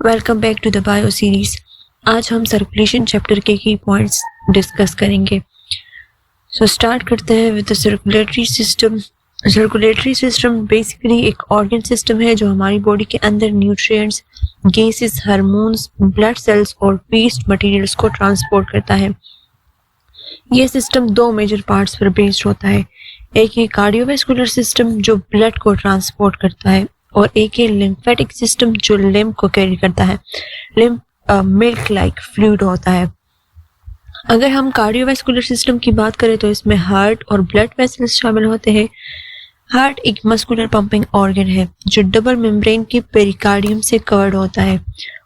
Welcome back to the bio series. आज हम circulation chapter के की पॉइंट्स डिस्कस करेंगे। सो स्टार्ट करते हैं with the circulatory system. Circulatory system basically एक ऑर्गन सिस्टम है जो हमारी बॉडी के अंदर nutrients, gases, hormones, blood cells और वेस्ट मटेरियल्स को ट्रांसपोर्ट करता है। ये सिस्टम दो मेजर पार्ट्स पर बेस्ड होता है। एक है कार्डियोवैस्कुलर सिस्टम जो ब्लड को ट्रांसपोर्ट करता है, और एक है लिम्फेटिक सिस्टम जो लिम्फ को कैरी करता है। लिम्फ मिल्क लाइक फ्लूइड होता है। अगर हम कार्डियोवैस्कुलर सिस्टम की बात करें तो इसमें हार्ट और ब्लड वेसल्स शामिल होते हैं। हार्ट एक मस्कुलर पंपिंग ऑर्गन है जो डबल मेम्ब्रेन के पेरिकार्डियम से कवर्ड होता है,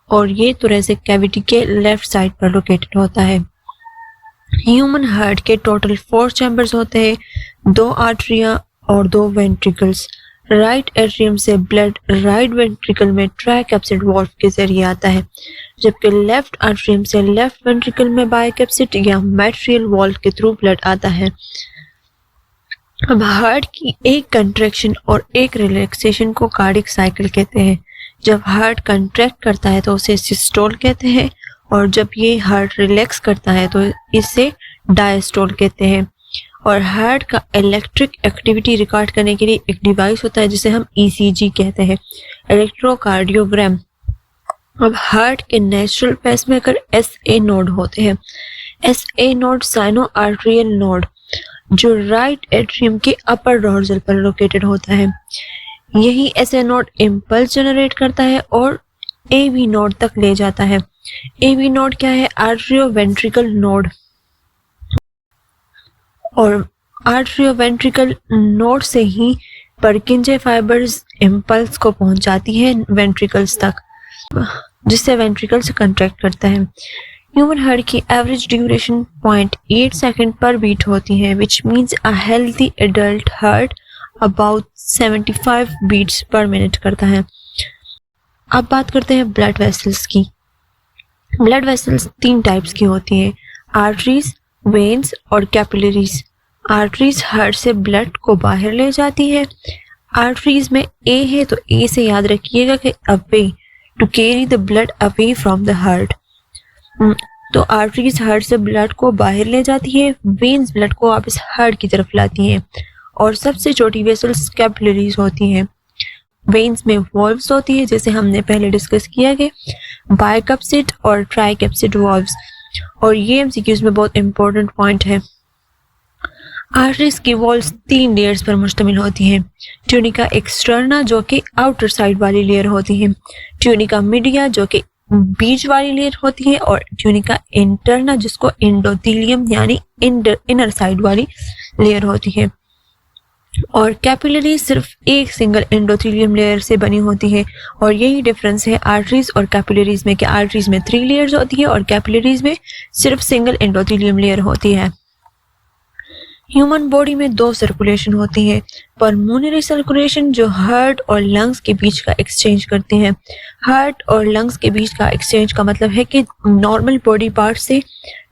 और ये थोरेसिक कैविटी के लेफ्ट साइड पर लोकेटेड होता है। ह्यूमन हार्ट के टोटल 4 चैम्बर्स होते हैं, 2 आर्टरियां और 2 वेंट्रिकल्स। राइट एट्रियम से ब्लड राइट वेंट्रिकल में ट्राइकैप्सिड वाल्व के जरिए आता है, जबकि लेफ्ट आर्टरियम से लेफ्ट वेंट्रिकल में बाइकैप्सिड या मैट्रियल वाल्व के थ्रू ब्लड आता है। अब हार्ट की एक कंट्रैक्शन और एक रिलैक्सेशन को कार्डिक साइकिल कहते हैं। जब हार्ट कंट्रैक्ट करता है तो उसे सिस्टोल कहते हैं, और जब ये हार्ट रिलैक्स करता है तो इसे डायस्टोल कहते हैं। और हार्ट का इलेक्ट्रिक एक्टिविटी रिकॉर्ड करने के लिए एक डिवाइस होता है जिसे हम ईसीजी कहते हैं, इलेक्ट्रोकार्डियोग्राम। अब हार्ट के नेचुरल पेसमेकर एसए नोड होते हैं। SA node sinoatrial node जो राइट एट्रियम के अपर डोर्सल पर लोकेटेड होता है। यही एसए नोड इम्पल्स जनरेट करता है और एवी नोड तक ले जाता है। एवी नोड क्या है? आर्टरियोवेंट्रिकल नोड। और आर्टरियोवेंट्रिकल नोड से ही पर्किंजे फाइबर्स इम्पल्स को पहुंचाती है वेंट्रिकल्स तक, जिससे वेंट्रिकल्स कंट्रैक्ट करता है। ह्यूमन हार्ट की average duration 0.8 second per beat होती है, which means a healthy adult heart about 75 beats per minute करता है। अब बात करते हैं ब्लड वेसल्स की। ब्लड वेसल्स 3 टाइप्स की होती है, आर्टरीज, वेन्स और कैपिलरीज। आर्टरीज हार्ट से ब्लड को बाहर ले जाती है। आर्टरीज में ए है तो ए से याद रखिएगा कि away, to carry the blood away from the heart. तो आर्टरीज हार्ट से ब्लड को बाहर ले जाती है, वेन्स ब्लड को वापस हार्ट की तरफ लाती हैं, और सबसे छोटी वेसल्स कैपिलरीज होती हैं। वेन्स में वॉल्व्स होती है, जैसे हमने पहले डिस्कस किया कि बाइकैप्सिड और ट्राइकैप्सिड वॉल्व्स, और ये एमसीक्यूज में बहुत इंपॉर्टेंट पॉइंट है। आर्टरीज की वॉल्व्स 3 लेयर्स पर मुश्तमिल होती हैं। ट्यूनिका एक्सटर्ना जो कि आउटर साइड वाली लेयर होती है, ट्यूनिका मीडिया जो कि बीच वाली लेयर होती है, और ट्यूनिका इंटरना जिसको एंडोथेलियम यानी इनर साइड वाली लेयर होती है। और कैपिलरी सिर्फ एक सिंगल एंडोथेलियम लेयर से बनी होती है, और यही डिफरेंस है आर्टरीज और कैपिलरीज में कि आर्टरीज में 3 लेयर्स होती है और कैपिलरीज में सिर्फ सिंगल एंडोथेलियम लेयर होती है। ह्यूमन बॉडी में 2 सर्कुलेशन होती है, पल्मोनरी सर्कुलेशन जो हार्ट और लंग्स के बीच का एक्सचेंज करते हैं। हार्ट और लंग्स के बीच का एक्सचेंज का मतलब है कि नॉर्मल बॉडी पार्ट से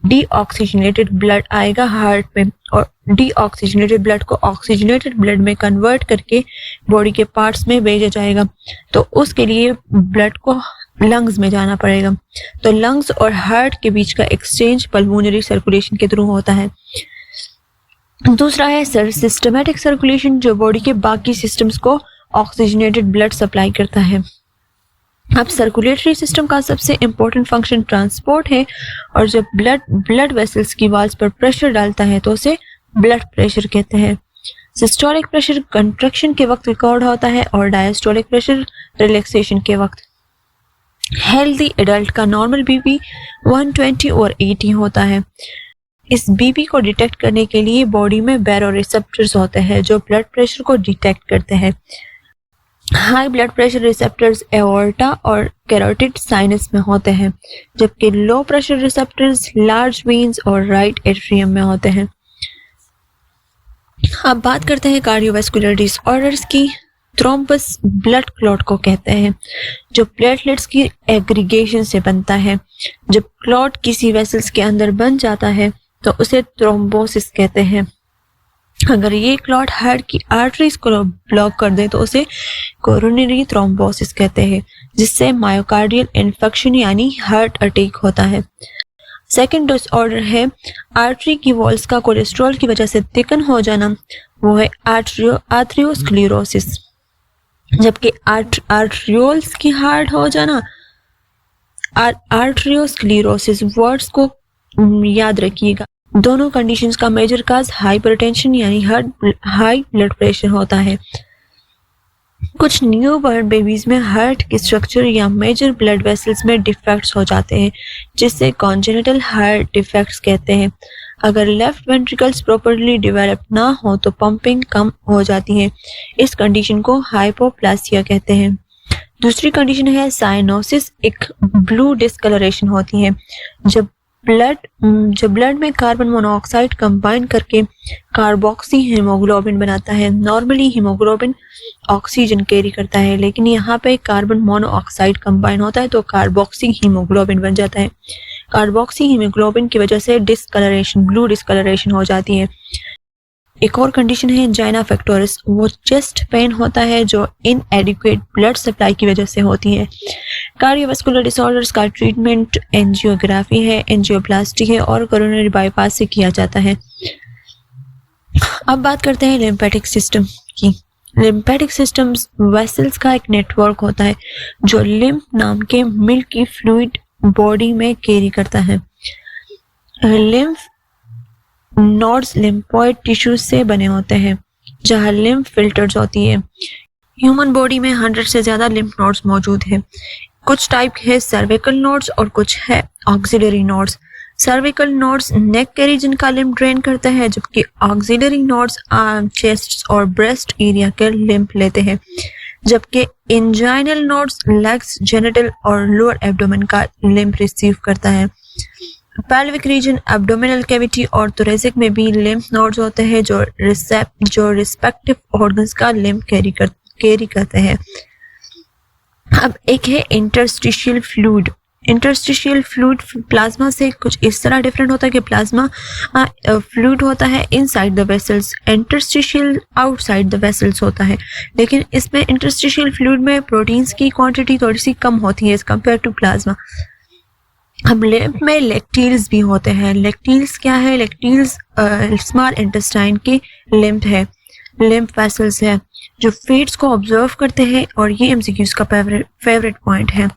डीऑक्सीजनेटेड ब्लड आएगा हार्ट में, और डीऑक्सीजनेटेड ब्लड को ऑक्सीजनेटेड ब्लड में कन्वर्ट करके बॉडी के पार्ट्स में भेजा जाएगा। तो उसके लिए ब्लड को लंग्स में जाना पड़ेगा। तो लंग्स और हार्ट के बीच का एक्सचेंज पल्मोनरी सर्कुलेशन के थ्रू होता है। दूसरा है सिस्टमैटिक सर्कुलेशन जो बॉडी के बाकी सिस्टम्स को ऑक्सीजनेटेड ब्लड सप्लाई करता है। अब सर्कुलेटरी सिस्टम का सबसे इंपॉर्टेंट फंक्शन ट्रांसपोर्ट है, और जब ब्लड वेसल्स की वॉल्स पर प्रेशर डालता है तो उसे ब्लड प्रेशर कहते हैं। सिस्टोलिक प्रेशर कंट्रैक्शन के वक्त रिकॉर्ड होता है और डायस्टोलिक प्रेशर रिलैक्सेशन के वक्त। हेल्दी एडल्ट का नॉर्मल बीपी 120 और 80 होता है। इस बीपी को डिटेक्ट करने के लिए बॉडी में बैरोरिसेप्टर्स होते हैं जो ब्लड प्रेशर को डिटेक्ट करते हैं। High blood pressure receptors aorta और कैरोटिड साइनस में होते हैं, जबकि low pressure receptors large veins और राइट एट्रियम में होते हैं। अब बात करते हैं कार्डियोवैस्कुलर डिसऑर्डर्स की। थ्रोम्बस ब्लड क्लॉट को कहते हैं जो प्लेटलेट्स की एग्रीगेशन से बनता है। जब क्लॉट किसी वेसल्स के अंदर बन जाता है तो उसे थ्रोम्बोसिस कहते हैं। अगर ये क्लॉट हार्ट की आर्टरीज को ब्लॉक कर दे तो उसे कोरोनरी थ्रोम्बोसिस कहते हैं, जिससे मायोकार्डियल इन्फेक्शन यानी हार्ट अटैक होता है। सेकेंड डिसऑर्डर है आर्टरी की वॉल्स का कोलेस्ट्रॉल की वजह से थिकन हो जाना, वो है आर्थरियोस्क्लेरोसिस। जबकि आर्ट्रियोल्स की हार्ड हो जाना, आर्ट्रियोस्क्लेरोसिस। वर्ड्स को याद रखिएगा। दोनों कंडीशंस का मेजर काज हाइपरटेंशन यानी हाई ब्लड प्रेशर होता है। कुछ न्यू बर्न बेबीज में हार्ट के स्ट्रक्चर या मेजर ब्लड वेसल्स में डिफेक्ट्स हो जाते हैं, जिससे कॉन्जेनिटल हार्ट डिफेक्ट्स कहते हैं। अगर लेफ्ट वेंट्रिकल्स प्रॉपर्ली डेवलप ना हो तो पंपिंग कम हो जाती है। इस कंडीशन को हाइपोप्लासिया कहते हैं। दूसरी कंडीशन है साइनोसिस। एक ब्लू डिस्कलरेशन होती है जब ब्लड में कार्बन मोनोऑक्साइड कंबाइन करके कार्बोक्सी हीमोग्लोबिन बनाता है। नॉर्मली हीमोग्लोबिन ऑक्सीजन कैरी करता है, लेकिन यहाँ पे कार्बन मोनोऑक्साइड कंबाइन होता है तो कार्बोक्सी हीमोग्लोबिन बन जाता है। कार्बोक्सी हीमोग्लोबिन की वजह से डिस्कलरेशन, ब्लू डिस्कलरेशन हो जाती है। एक और कंडीशन है एंजाइना पेक्टोरिस। वो चेस्ट पेन होता है जो इनएडिक्वेट ब्लड सप्लाई की वजह से होती है। कार्डियोवास्कुलर डिसऑर्डर्स का ट्रीटमेंट एंजियोग्राफी है, एंजियोप्लास्टी है और कोरोनरी बाईपास से किया जाता है। अब बात करते हैं लिम्फेटिक सिस्टम की। लिम्फेटिक सिस्टम वेसल्स का एक नेटवर्क होता है जो लिम्फ नाम के मिल्की फ्लूइड बॉडी में कैरी करता है। लिम्फ नोड्स लिम्फोइड टिश्यूज से बने होते हैं जहां लिम्फ फिल्टर्स होती है। ह्यूमन बॉडी में 100 से ज्यादा लिम्फ नोड्स मौजूद है। कुछ टाइप है सर्विकल नोड्स और कुछ है ऑक्सिलरी नोड्स। सर्विकल नोड्स नेक के रीजन का लिम्फ ड्रेन करते हैं, जबकि ऑक्सिलरी नोड्स चेस्ट और ब्रेस्ट एरिया के लिम्फ लेते हैं। जबकि इंजाइनल नोड्स लेग्स, जेनिटल और लोअर एब्डोमेन का लिम्फ रिसीव करता है। पेल्विक रीजन, एब्डोमिनल कैविटी और थोरेसिक में भी लिम्फ नोड्स होते हैं जो रिस्पेक्टिव ऑर्गन्स का लिम्फ कैरी करते हैं। अब एक है interstitial fluid. Interstitial fluid plasma से कुछ इस तरह डिफरेंट होता है कि प्लाज्मा फ्लूइड होता है inside the vessels, interstitial outside the vessels होता है। लेकिन इसमें इंटरस्टिशियल फ्लूइड में प्रोटीन्स की क्वांटिटी थोड़ी सी कम होती है एज कम्पेयर टू प्लाज्मा। अब लिम्फ में लेक्टील्स भी होते हैं। लेक्टील्स क्या है? लेक्टील्स स्मॉल इंटेस्टाइन के लिम्फ है, लिम्फ वेसल्स है जो फीड्स को ऑब्जर्व करते हैं और ये एमसीक्यूज का फेवरेट पॉइंट है।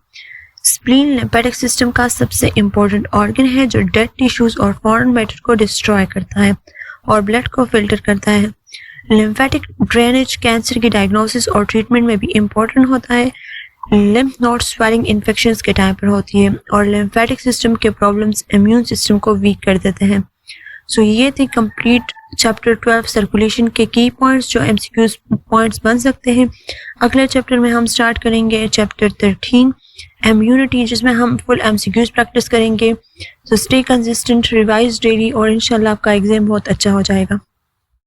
स्प्लीन लिम्फेटिक सिस्टम का सबसे इम्पोर्टेंट ऑर्गन है जो डेड टिश्यूज और फॉरेन मैटर को डिस्ट्रॉय करता है और ब्लड को फिल्टर करता है। लिम्फेटिक ड्रेनेज कैंसर की डायग्नोसिस और ट्रीटमेंट में भी इम्पोर्टेंट होता है। लिम्फ नोड स्वेलिंग इन्फेक्शंस के टाइम पर होती है और लिम्फेटिक सिस्टम के प्रॉब्लम्स इम्यून सिस्टम को वीक कर देते हैं। सो ये थी कंप्लीट चैप्टर 12 सर्कुलेशन के की पॉइंट्स जो एमसीक्यूज पॉइंट्स बन सकते हैं। अगले चैप्टर में हम स्टार्ट करेंगे चैप्टर 13 इम्यूनिटी, जिसमें हम फुल एमसीक्यूज प्रैक्टिस करेंगे। So stay consistent, revise daily और इंशाल्लाह आपका एग्जाम बहुत अच्छा हो जाएगा।